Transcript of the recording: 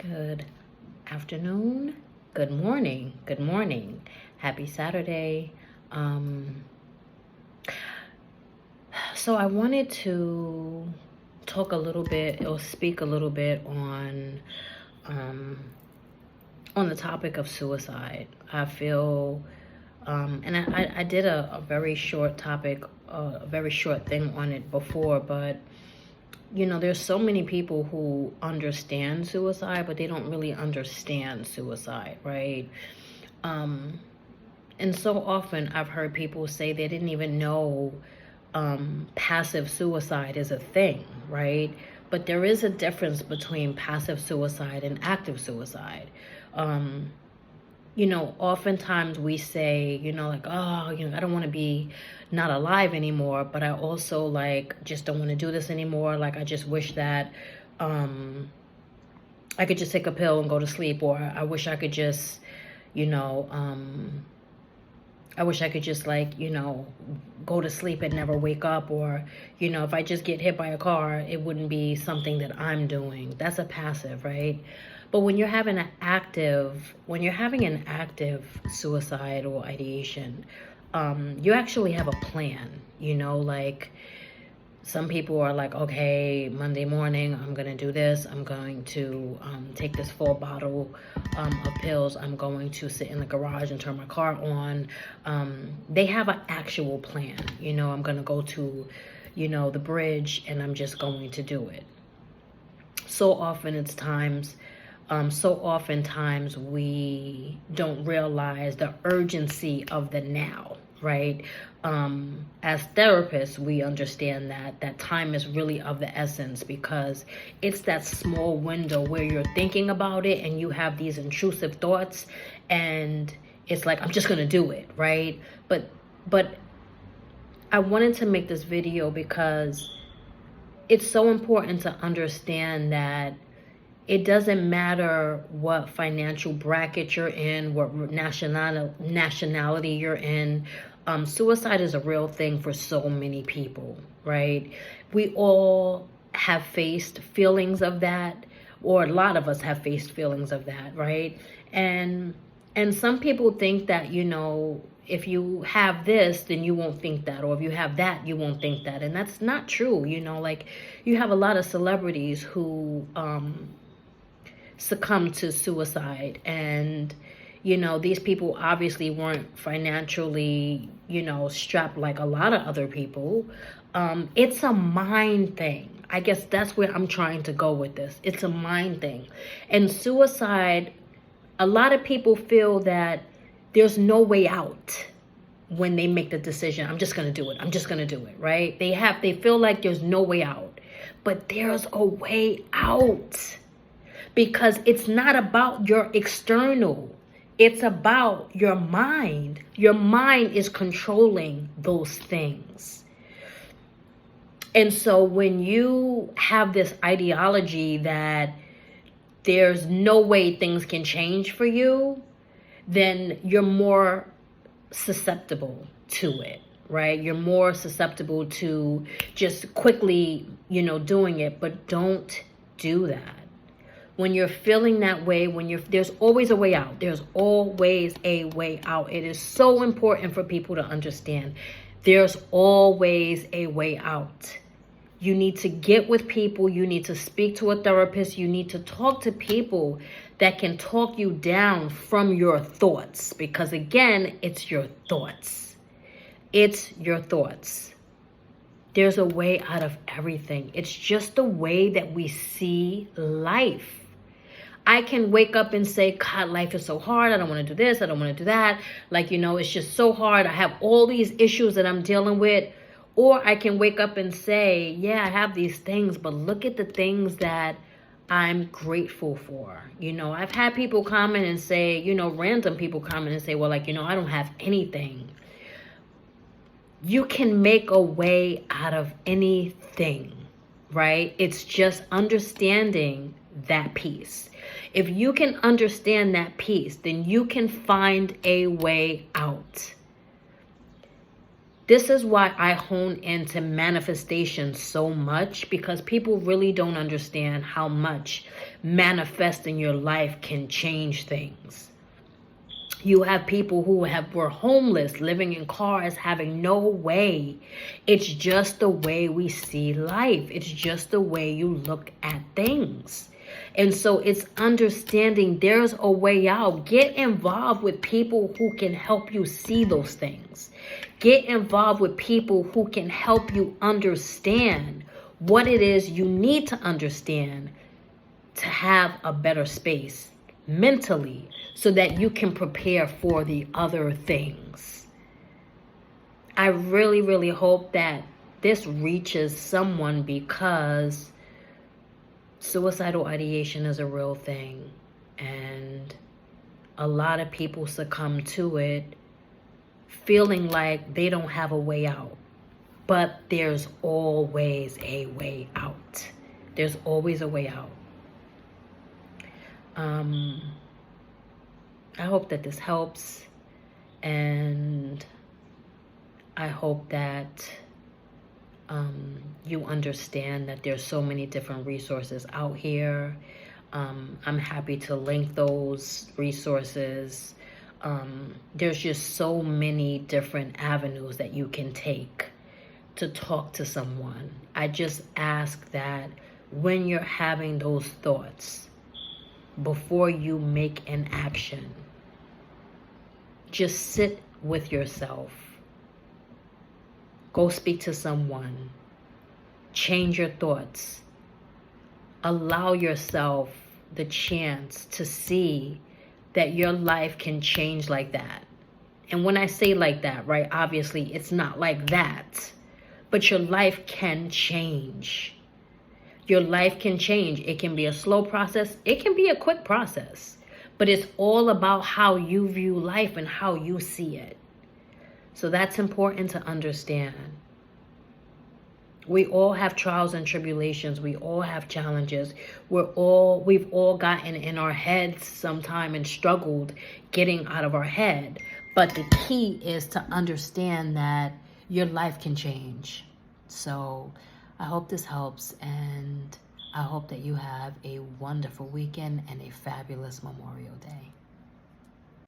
Good afternoon, good morning, happy Saturday. So I wanted to talk a little bit or speak a little bit um, on the topic of suicide. I feel, and I did a very short topic, a very short thing on it before, but there's so many people who understand suicide, but they don't really understand suicide, right? And so often I've heard people say they didn't even know passive suicide is a thing, right? But there is a difference between passive suicide and active suicide. Oftentimes we say, like, oh, I don't want to be not alive anymore, but I also just don't want to do this anymore. Like, I just wish that I could just take a pill and go to sleep, or I wish I could just, I wish I could just go to sleep and never wake up, or, if I just get hit by a car, it wouldn't be something that I'm doing. That's a passive, right? But when you're having an active suicidal ideation, you actually have a plan, like some people are like, okay, Monday morning, I'm going to do this. I'm going to take this full bottle of pills. I'm going to sit in the garage and turn my car on. They have an actual plan. I'm going to go to, the bridge, and I'm just going to do it. So oftentimes we don't realize the urgency of the now, right? As therapists, we understand that time is really of the essence, because it's that small window where you're thinking about it and you have these intrusive thoughts, and it's like, I'm just going to do it, right? But I wanted to make this video because it's so important to understand that it doesn't matter what financial bracket you're in, what nationality you're in. Suicide is a real thing for so many people, right? We all have faced feelings of that, or a lot of us have faced feelings of that, right? And some people think that, if you have this, then you won't think that, or if you have that, you won't think that. And that's not true. You have a lot of celebrities who succumb to suicide, and these people obviously weren't financially strapped like a lot of other people. It's a mind thing. I guess that's where I'm trying to go with this. It's a mind thing. And suicide, a lot of people feel that there's no way out when they make the decision. I'm just going to do it. I'm just going to do it, right? They feel like there's no way out, but there's a way out. Because it's not about your external. It's about your mind. Your mind is controlling those things. And so when you have this ideology that there's no way things can change for you, then you're more susceptible to it, right? You're more susceptible to just quickly, doing it. But don't do that. When you're feeling that way, there's always a way out. There's always a way out. It is so important for people to understand. There's always a way out. You need to get with people. You need to speak to a therapist. You need to talk to people that can talk you down from your thoughts. Because again, it's your thoughts. It's your thoughts. There's a way out of everything. It's just the way that we see life. I can wake up and say, God, life is so hard. I don't want to do this. I don't want to do that. It's just so hard. I have all these issues that I'm dealing with. Or I can wake up and say, yeah, I have these things, but look at the things that I'm grateful for. I've had people comment and say, random people comment and say, well, I don't have anything. You can make a way out of anything, right? It's just understanding that piece. If you can understand that piece, then you can find a way out. This is why I hone into manifestation so much, because people really don't understand how much manifesting your life can change things. You have people who were homeless, living in cars, having no way. It's just the way we see life. It's just the way you look at things. And so it's understanding there's a way out. Get involved with people who can help you see those things. Get involved with people who can help you understand what it is you need to understand to have a better space mentally, so that you can prepare for the other things. I really, really hope that this reaches someone, because suicidal ideation is a real thing, and a lot of people succumb to it feeling like they don't have a way out. But there's always a way out. There's always a way out. I hope that this helps, and I hope that you understand that there's so many different resources out here. I'm happy to link those resources. There's just so many different avenues that you can take to talk to someone. I just ask that when you're having those thoughts, before you make an action, just sit with yourself. Go speak to someone. Change your thoughts. Allow yourself the chance to see that your life can change like that. And when I say like that, right, obviously it's not like that, but your life can change. Your life can change. It can be a slow process. It can be a quick process. But it's all about how you view life and how you see it. So that's important to understand. We all have trials and tribulations. We all have challenges. We've all gotten in our heads sometime and struggled getting out of our head. But the key is to understand that your life can change. So I hope this helps, and I hope that you have a wonderful weekend and a fabulous Memorial Day.